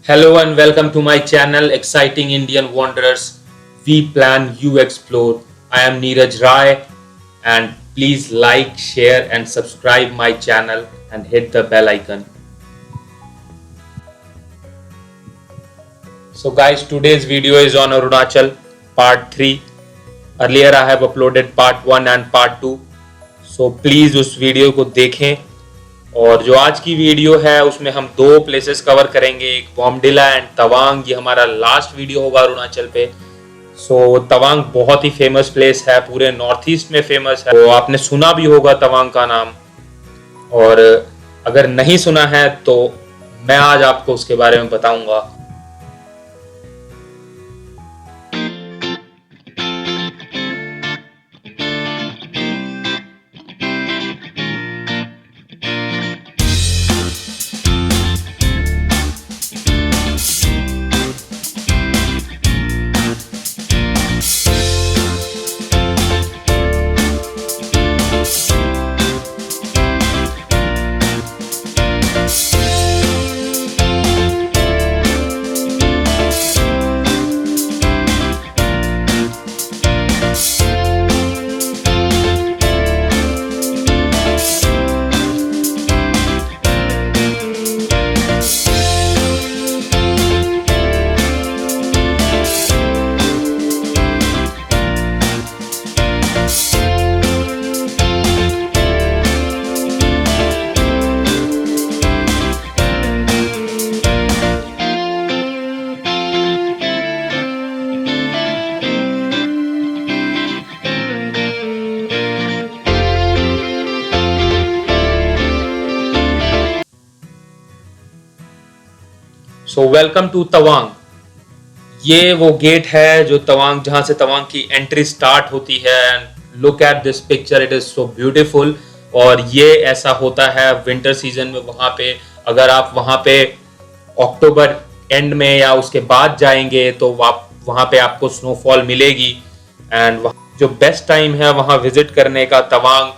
Hello and welcome to my channel Exciting Indian Wanderers. We plan, you explore. I am Neeraj Rai and please like, share and subscribe my channel and hit the bell icon. So guys, today's video is on Arunachal part 3. Earlier I have uploaded part 1 and part 2. So please उस video को देखें और जो आज की video है उसमें हम दो प्लेसेस कवर करेंगे, एक बॉमडिला एंड तवांग। ये हमारा लास्ट वीडियो होगा अरुणाचल पे। तवांग बहुत ही फेमस प्लेस है, पूरे नॉर्थ ईस्ट में फेमस है। तो आपने सुना भी होगा तवांग का नाम, और अगर नहीं सुना है तो मैं आज आपको उसके बारे में बताऊंगा। Welcome to Tawang. ये वो गेट है जो तवांग, जहां से तवांग की एंट्री स्टार्ट होती है। Look at this picture, it is so beautiful. और ये ऐसा होता है विंटर सीजन में। वहां पे अगर आप वहां पे अक्टूबर एंड में या उसके बाद जाएंगे तो वहां पे आपको स्नोफॉल मिलेगी। एंड जो बेस्ट टाइम है वहां विजिट करने का तवांग,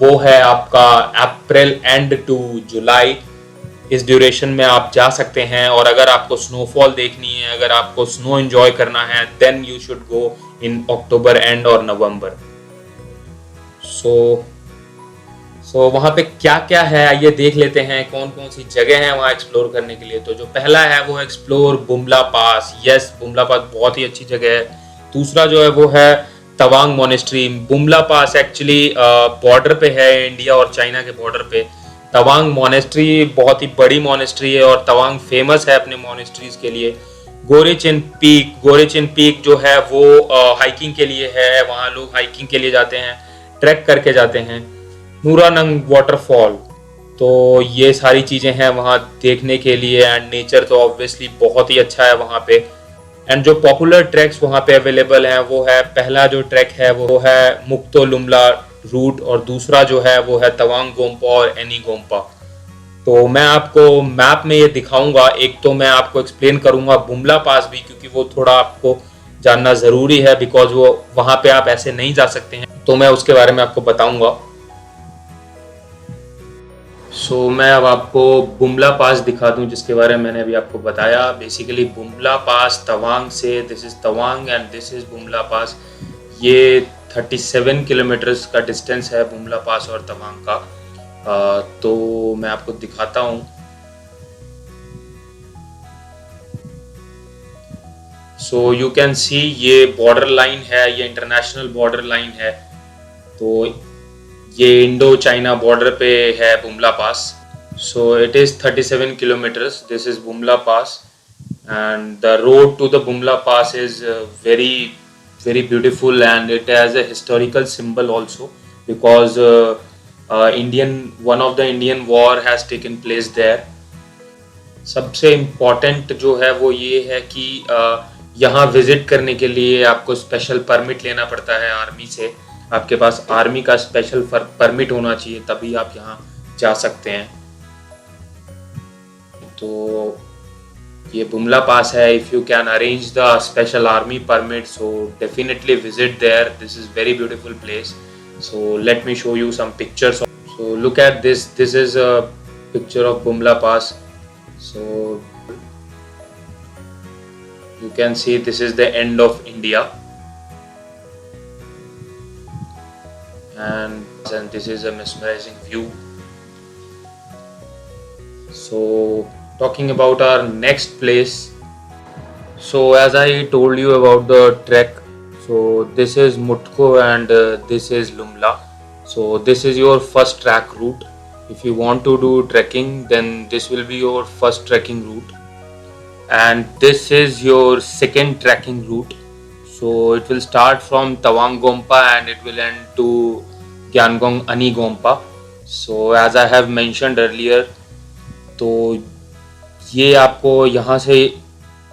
वो है आपका अप्रैल एंड टू जुलाई। इस ड्यूरेशन में आप जा सकते हैं। और अगर आपको स्नोफॉल देखनी है, अगर आपको स्नो एंजॉय करना है, then you should go in October and और नवंबर। सो वहां पे क्या क्या है आइए देख लेते हैं, कौन कौन सी जगह है वहां एक्सप्लोर करने के लिए। तो जो पहला है वो एक्सप्लोर बुमला पास। यस, बुमला पास बहुत ही अच्छी जगह है। दूसरा जो है वो है तवांग मोनेस्ट्री। बुमला पास एक्चुअली बॉर्डर पे है, इंडिया और चाइना के बॉर्डर पे। तवांग मोनेस्ट्री बहुत ही बड़ी मोनेस्ट्री है और तवांग फेमस है अपने मोनेस्ट्रीज के लिए। गोरेचिन पीक जो है वो हाइकिंग के लिए है। वहाँ लोग हाइकिंग के लिए जाते हैं, ट्रैक करके जाते हैं। नूरानंग वाटरफॉल, तो ये सारी चीज़ें हैं वहाँ देखने के लिए। एंड नेचर तो ऑब्वियसली बहुत ही अच्छा है वहाँ पे। एंड जो पॉपुलर ट्रैक्स वहाँ पे अवेलेबल हैं वो है, पहला जो ट्रैक है वो है मुक्तो लुमला रूट, और दूसरा जो है वो है तवांग गोम्पा और एनी गोम्पा। तो मैं आपको मैप में ये दिखाऊंगा। एक तो मैं आपको एक्सप्लेन करूंगा बुमला पास भी, क्योंकि वो थोड़ा आपको जानना ज़रूरी है, बिकॉज वो वहाँ पे आप ऐसे नहीं जा सकते हैं। तो मैं उसके बारे में आपको बताऊंगा। मैं अब आपको बुमला पास दिखा दूं, जिसके बारे में मैंने अभी आपको बताया। बेसिकली बुमला पास तवांग से, this is Tawang and this is Bumla pass. ये 37 किलोमीटर्स का डिस्टेंस है बुमला पास और तवांग का। तो मैं आपको दिखाता हूँ। यू कैन सी, ये बॉर्डर लाइन है, ये इंटरनेशनल बॉर्डर लाइन है। तो ये इंडो चाइना बॉर्डर पे है Bumla pass. It is 37 kilometres. This is Bumla pass and the road to the Bumla pass is very beautiful, and it has a historical symbol also, because one of the Indian war has taken place there. सबसे important जो है वो ये है कि यहाँ visit करने के लिए आपको स्पेशल परमिट लेना पड़ता है आर्मी से। आपके पास आर्मी का स्पेशल परमिट होना चाहिए, तभी आप यहाँ जा सकते हैं। तो ये बुमला पास है। If you can arrange the special army permit, so definitely visit there. This is very beautiful place. So let me show you some pictures. So look at this is a picture of Bumla pass. You can see this is the end of India, and this is a mesmerizing view. So talking about our next place, so as I told you about the trek, so this is Mutko and this is Lumla. So this is your first track route. If you want to do trekking, then this will be your first trekking route, and this is your second trekking route. So it will start from Tawang Gompa and it will end to Gyangong Ani Gompa. So as I have mentioned earlier, तो ये आपको यहाँ से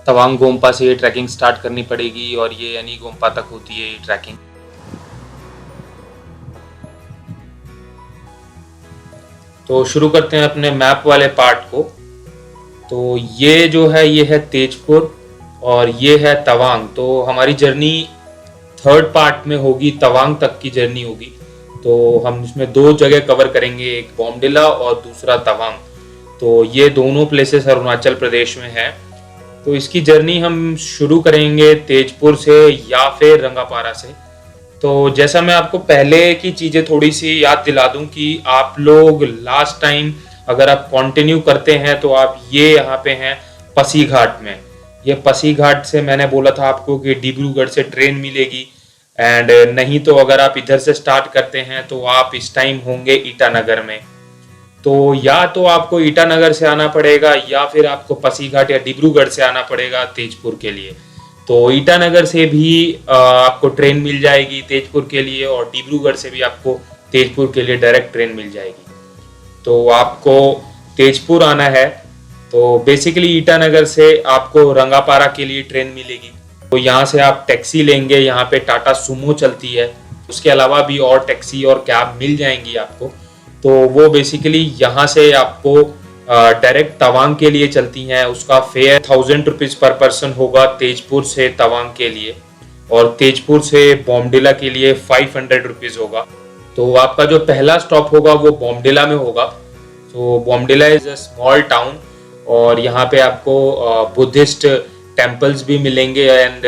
तवांग गोम्पा से ये trekking start करनी पड़ेगी और ये अनी गोम्पा तक होती है ये ट्रैकिंग। तो शुरू करते हैं अपने मैप वाले पार्ट को। तो ये जो है ये है तेजपुर और ये है तवांग। तो हमारी जर्नी थर्ड पार्ट में होगी, तवांग तक की जर्नी होगी। तो हम इसमें दो जगह कवर करेंगे, एक बॉमडिला और दूसरा तवांग। तो ये दोनों प्लेसेस अरुणाचल प्रदेश में है। तो इसकी जर्नी हम शुरू करेंगे तेजपुर से या फिर रंगापारा से। तो जैसा मैं आपको पहले की चीज़ें थोड़ी सी याद दिला दूं कि आप लोग लास्ट टाइम अगर आप कंटिन्यू करते हैं तो आप ये यहाँ पे हैं पसी घाट में। ये पसी घाट से मैंने बोला था आपको कि डिब्रूगढ़ से ट्रेन मिलेगी, एंड नहीं तो अगर आप इधर से स्टार्ट करते हैं तो आप इस टाइम होंगे ईटानगर में। तो या तो आपको ईटानगर से आना पड़ेगा या फिर आपको पसीघाट या डिब्रूगढ़ से आना पड़ेगा तेजपुर के लिए। तो ईटानगर से भी आपको ट्रेन मिल जाएगी तेजपुर के लिए, और डिब्रूगढ़ से भी आपको तेजपुर के लिए डायरेक्ट ट्रेन मिल जाएगी। तो आपको तेजपुर आना है तो बेसिकली ईटानगर से आपको रंगापारा के लिए ट्रेन मिलेगी। तो यहाँ से आप टैक्सी लेंगे, यहाँ पे टाटा सुमो चलती है। उसके अलावा भी और टैक्सी और कैब मिल जाएंगी आपको। तो वो बेसिकली यहाँ से आपको डायरेक्ट तवांग के लिए चलती हैं। उसका फेयर 1000 रुपीज़ पर पर्सन होगा तेजपुर से तवांग के लिए, और तेजपुर से बॉमडिला के लिए 500 रुपीज़ होगा। तो आपका जो पहला स्टॉप होगा वो बॉमडिला में होगा। तो Bomdila is a small town, और यहाँ पे आपको बुद्धिस्ट टेम्पल्स भी मिलेंगे, एंड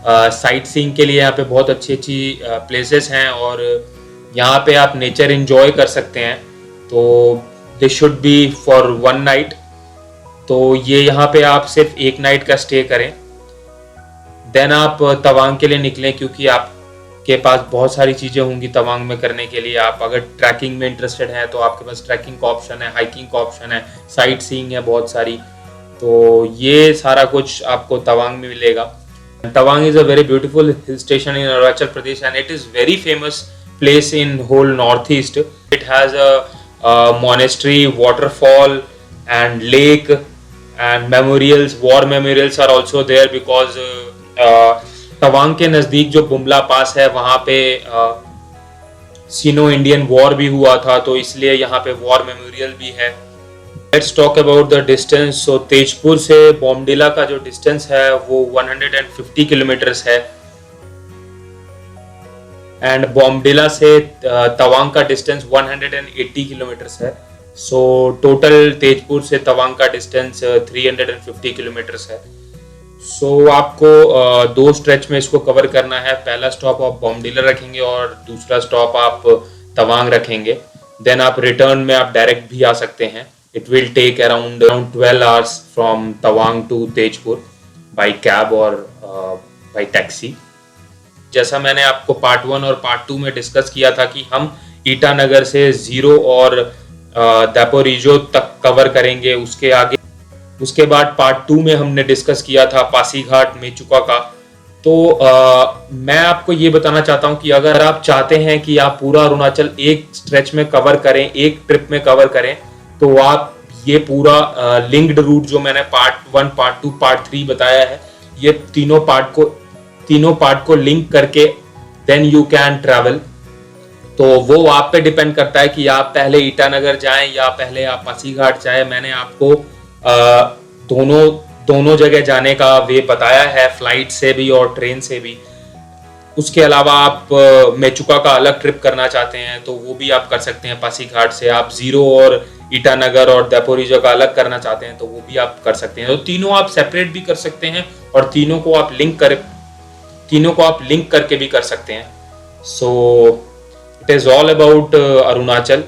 साइट सीइंग के लिए यहाँ पे बहुत अच्छी अच्छी प्लेसेस हैं, और यहाँ पे आप नेचर एंजॉय कर सकते हैं। तो this should be for 1 night. तो ये यहाँ पे आप सिर्फ 1 नाइट का स्टे करें, देन आप तवांग के लिए निकलें, क्योंकि आपके पास बहुत सारी चीज़ें होंगी तवांग में करने के लिए। आप अगर ट्रैकिंग में इंटरेस्टेड हैं तो आपके पास ट्रैकिंग का ऑप्शन है, हाइकिंग का ऑप्शन है, साइट सीइंग है बहुत सारी। तो ये सारा कुछ आपको तवांग में मिलेगा। Tawang is a very beautiful hill station in Arunachal Pradesh, and it is very famous place in whole northeast. It has a monastery, waterfall and lake, and memorials, war memorials are also there, because Tawang के नज़दीक जो Bumla pass है वहाँ पे सिनो Indian war भी हुआ था, तो इसलिए यहाँ पे वॉर मेमोरियल भी है। Let's talk about the distance. So Tezpur से बॉमडिला का जो डिस्टेंस है वो 150 किलोमीटर्स है, एंड बॉमडिला से तवांग का डिस्टेंस 180 किलोमीटर्स है। सो टोटल तेजपुर से तवांग का डिस्टेंस 350 किलोमीटर्स है। सो आपको 2 स्ट्रेच में इसको कवर करना है। पहला स्टॉप आप बॉमडिला रखेंगे और दूसरा स्टॉप आप तवांग रखेंगे। देन आप रिटर्न में आप डायरेक्ट भी आ सकते हैं। It will take around 12 hours from Tawang to Tezpur by cab और बाई टैक्सी। जैसा मैंने आपको पार्ट 1 और पार्ट 2 में डिस्कस किया था कि हम ईटानगर से 0 और दापोरिजो तक कवर करेंगे। उसके बाद पार्ट 2 में हमने डिस्कस किया था पासीघाट मेचुका का। तो मैं आपको ये बताना चाहता हूँ कि अगर आप चाहते हैं कि आप पूरा अरुणाचल एक स्ट्रेच में कवर करें, एक ट्रिप में कवर करें, तो आप ये पूरा लिंक्ड रूट जो मैंने पार्ट 1, पार्ट 2, पार्ट 3 बताया है, ये तीनों पार्ट को लिंक करके देन यू कैन ट्रैवल। तो वो आप पे डिपेंड करता है कि आप पहले ईटानगर जाएं या पहले आप पासीघाट जाएं। मैंने आपको दोनों जगह जाने का वे बताया है, फ्लाइट से भी और ट्रेन से भी। उसके अलावा आप मेचुका का अलग ट्रिप करना चाहते हैं तो वो भी आप कर सकते हैं पासीघाट से। आप 0 और ईटानगर और दापोरिजो का अलग करना चाहते हैं तो वो भी आप कर सकते हैं। तो तीनों आप सेपरेट भी कर सकते हैं और तीनों को आप लिंक करके भी कर सकते हैं। So it is all about Arunachal.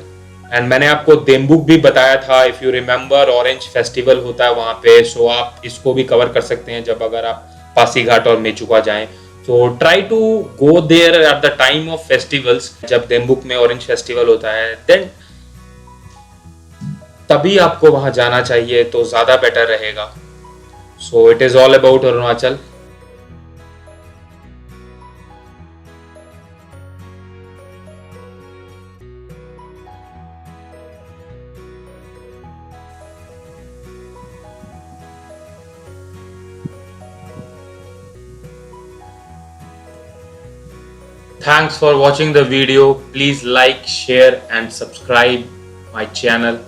And मैंने आपको देमबुक भी बताया था, if you remember, orange festival होता है वहाँ पे। सो आप इसको भी कवर कर सकते हैं जब अगर आप पासीघाट और मेचुका जाएं। तो try to go there at the time of festivals. जब देमबुक में ऑरेंज फेस्टिवल होता है देन तभी आपको वहां जाना चाहिए, तो ज़्यादा बेटर रहेगा। So it is all about Arunachal. Thanks for watching the video. Please like, share and subscribe my channel.